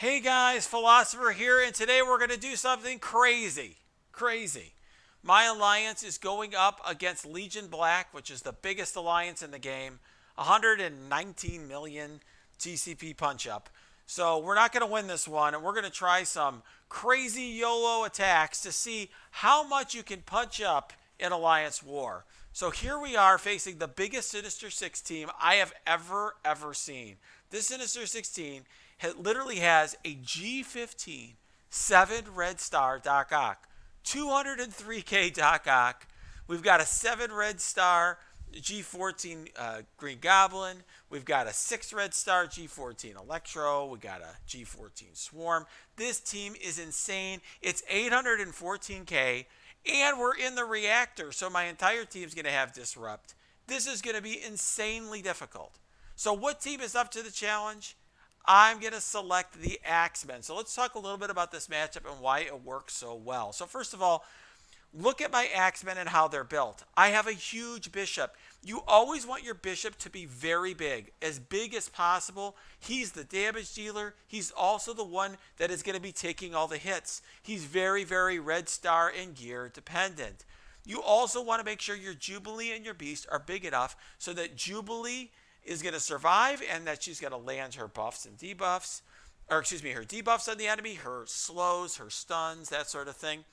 Hey guys, Philosopher here, and today we're going to do something crazy. Crazy. My alliance is going up against Legion Black, which is the biggest alliance in the game. 119 million TCP punch up. So we're not going to win this one, and we're going to try some crazy YOLO attacks to see how much you can punch up in Alliance War. So here we are facing the biggest Sinister Six team I have ever seen. This Sinister 16 literally has a G15 7 red star Doc Ock, 203k Doc Ock. We've got a 7 red star G14 Green Goblin. We've got a 6 red star G14 Electro. We got a G14 Swarm. This team is insane. It's 814k, and we're in the reactor, so my entire team's going to have Disrupt. This is going to be insanely difficult. So what team is up to the challenge? I'm going to select the Axemen. So let's talk a little bit about this matchup and why it works so well. So first of all, look at my Axemen and how they're built. I have a huge bishop. You always want your bishop to be very big as possible. He's the damage dealer. He's also the one that is going to be taking all the hits. He's very red star and gear dependent. You also want to make sure your Jubilee and your Beast are big enough so that Jubilee is going to survive and that she's going to land her buffs and debuffs, or excuse me, her debuffs on the enemy, her slows, her stuns, that sort of thing.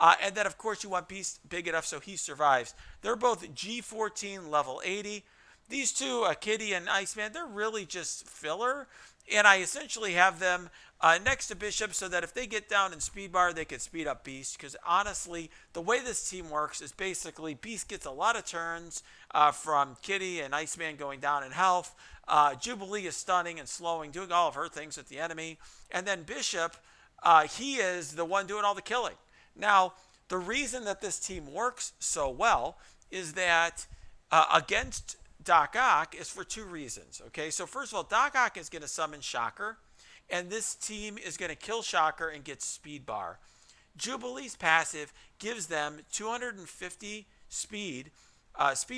And then, of course, you want Beast big enough so he survives. They're both G14 level 80. These two, Kitty and Iceman, they're really just filler. And I essentially have them next to Bishop so that if they get down in speed bar, they can speed up Beast. Because honestly, the way this team works is basically Beast gets a lot of turns from Kitty and Iceman going down in health. Jubilee is stunning and slowing, doing all of her things with the enemy. And then Bishop, he is the one doing all the killing. Now, the reason that this team works so well is that against Doc Ock is for two reasons. Okay, so first of all, Doc Ock is going to summon Shocker, and this team is going to kill Shocker and get speed bar. Jubilee's passive gives them 250 speed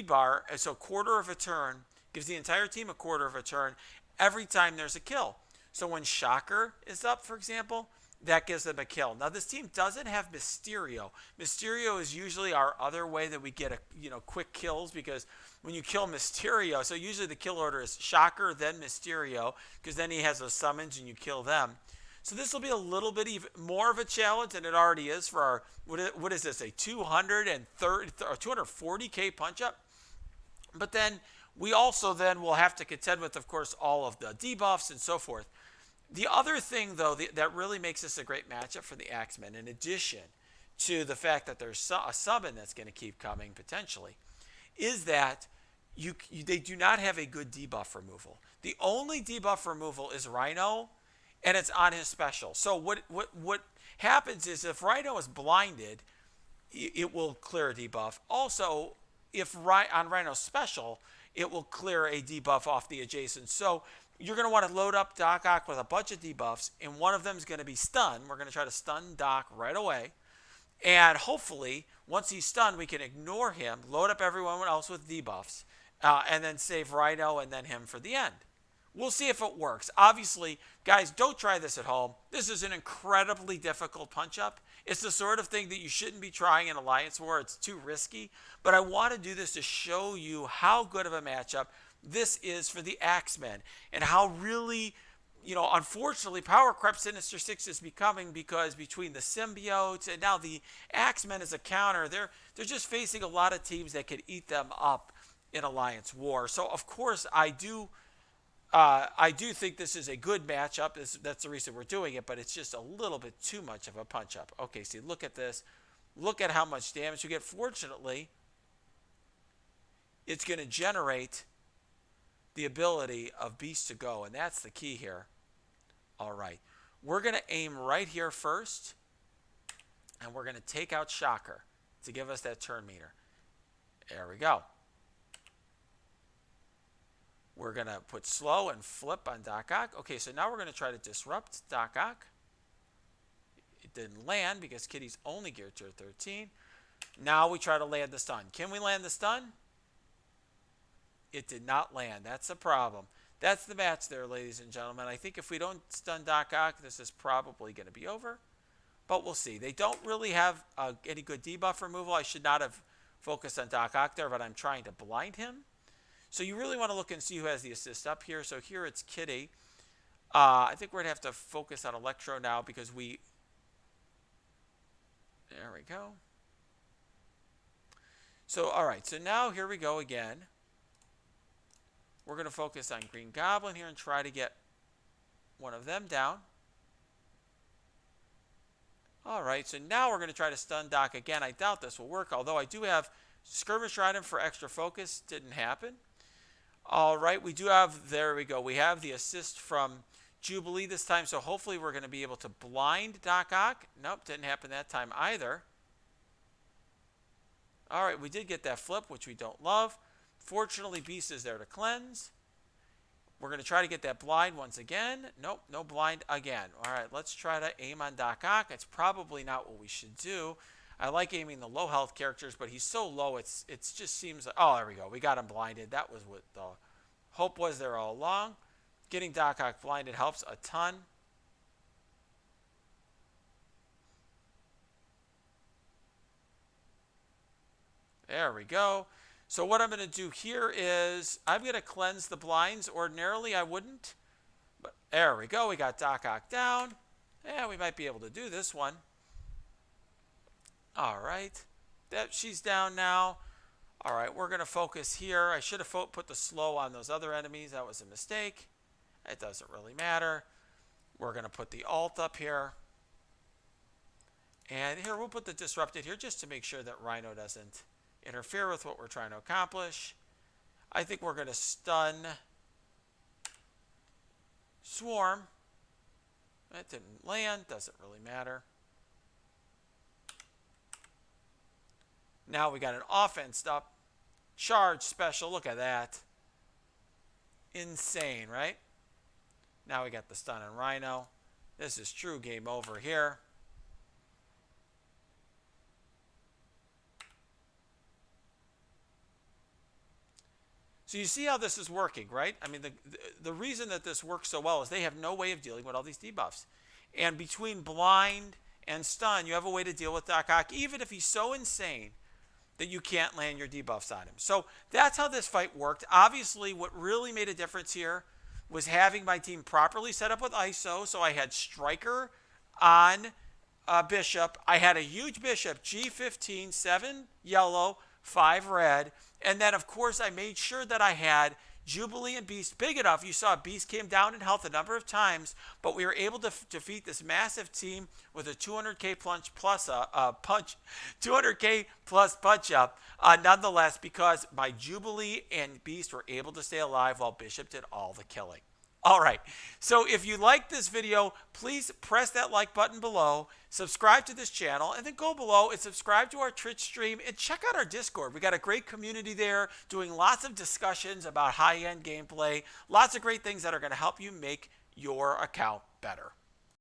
bar, so quarter of a turn, gives the entire team a quarter of a turn every time there's a kill. So when Shocker is up, for example, that gives them a kill. Now this team doesn't have Mysterio. Mysterio is usually our other way that we get quick kills, because when you kill Mysterio, so usually the kill order is Shocker then Mysterio, because then he has those summons and you kill them. So this will be a little bit even more of a challenge than it already is for our what is this, a 230 or 240k punch up. But then we also then will have to contend with, of course, all of the debuffs and so forth. The other thing, though, that really makes this a great matchup for the Axemen, in addition to the fact that there's a summon that's going to keep coming potentially, is that they do not have a good debuff removal. The only debuff removal is Rhino, and it's on his special. So what happens is if Rhino is blinded, it will clear a debuff. Also, if on Rhino's special, it will clear a debuff off the adjacent. So you're going to want to load up Doc Ock with a bunch of debuffs, and one of them is going to be stun. We're going to try to stun Doc right away. And hopefully, once he's stunned, we can ignore him, load up everyone else with debuffs, and then save Rhino and then him for the end. We'll see if it works. Obviously, guys, don't try this at home. This is an incredibly difficult punch-up. It's the sort of thing that you shouldn't be trying in Alliance War. It's too risky. But I want to do this to show you how good of a matchup this is for the Axemen, and how really, unfortunately, Power Creep Sinister Six is becoming, because between the symbiotes and now the Axemen as a counter, they're just facing a lot of teams that could eat them up in Alliance War. So of course I do think this is a good matchup. That's the reason we're doing it, but it's just a little bit too much of a punch up. Okay, see, look at this. Look at how much damage you get. Fortunately, it's going to generate the ability of Beast to go, and that's the key here. All right, we're going to aim right here first, and we're going to take out Shocker to give us that turn meter. There we go. We're going to put slow and flip on Doc Ock. Okay, so now we're going to try to disrupt Doc Ock. It didn't land because Kitty's only geared to 13. Now we try to land the stun. Can we land the stun? It did not land. That's a problem. That's the match there, ladies and gentlemen. I think if we don't stun Doc Ock, this is probably going to be over. But we'll see. They don't really have any good debuff removal. I should not have focused on Doc Ock there, but I'm trying to blind him. So you really want to look and see who has the assist up here. So here it's Kitty. I think we're going to have to focus on Electro now because we... There we go. So, all right. So now here we go again. We're going to focus on Green Goblin here and try to get one of them down. All right. So now we're going to try to stun Doc again. I doubt this will work, although I do have Skirmisher on him for extra focus. Didn't happen. All right. We do have... There we go. We have the assist from Jubilee this time, so hopefully we're going to be able to blind Doc Ock. Nope, didn't happen that time either. All right, we did get that flip, which we don't love. Fortunately, Beast is there to cleanse. We're going to try to get that blind once again. Nope, no blind again. All right, let's try to aim on Doc Ock. It's probably not what we should do. I like aiming the low health characters, but he's so low, it just seems like... Oh, there we go. We got him blinded. That was what the hope was there all along. Getting Doc Ock blinded helps a ton. There we go. So what I'm going to do here is I'm going to cleanse the blinds. Ordinarily, I wouldn't. But there we go. We got Doc Ock down. Yeah, we might be able to do this one. All right. She's down now. All right, we're going to focus here. I should have put the slow on those other enemies. That was a mistake. It doesn't really matter. We're going to put the alt up here. And here, we'll put the disrupted here just to make sure that Rhino doesn't interfere with what we're trying to accomplish. I think we're going to stun Swarm. That didn't land. Doesn't really matter. Now we got an offense up. Charge special. Look at that. Insane, right? Now we got the stun on Rhino. This is true game over here. So you see how this is working, right? I mean, the reason that this works so well is they have no way of dealing with all these debuffs. And between blind and stun, you have a way to deal with Doc Ock, even if he's so insane that you can't land your debuffs on him. So that's how this fight worked. Obviously, what really made a difference here was having my team properly set up with ISO. So I had Striker on Bishop. I had a huge Bishop, G15, 7 yellow, 5 red. And then, of course, I made sure that I had Jubilee and Beast big enough. You saw Beast came down in health a number of times, but we were able to defeat this massive team with a 200k plus 200k plus punch up, nonetheless, because my Jubilee and Beast were able to stay alive while Bishop did all the killing. All right, so if you like this video, please press that like button below, subscribe to this channel, and then go below and subscribe to our Twitch stream and check out our Discord. We got a great community there doing lots of discussions about high-end gameplay, lots of great things that are going to help you make your account better.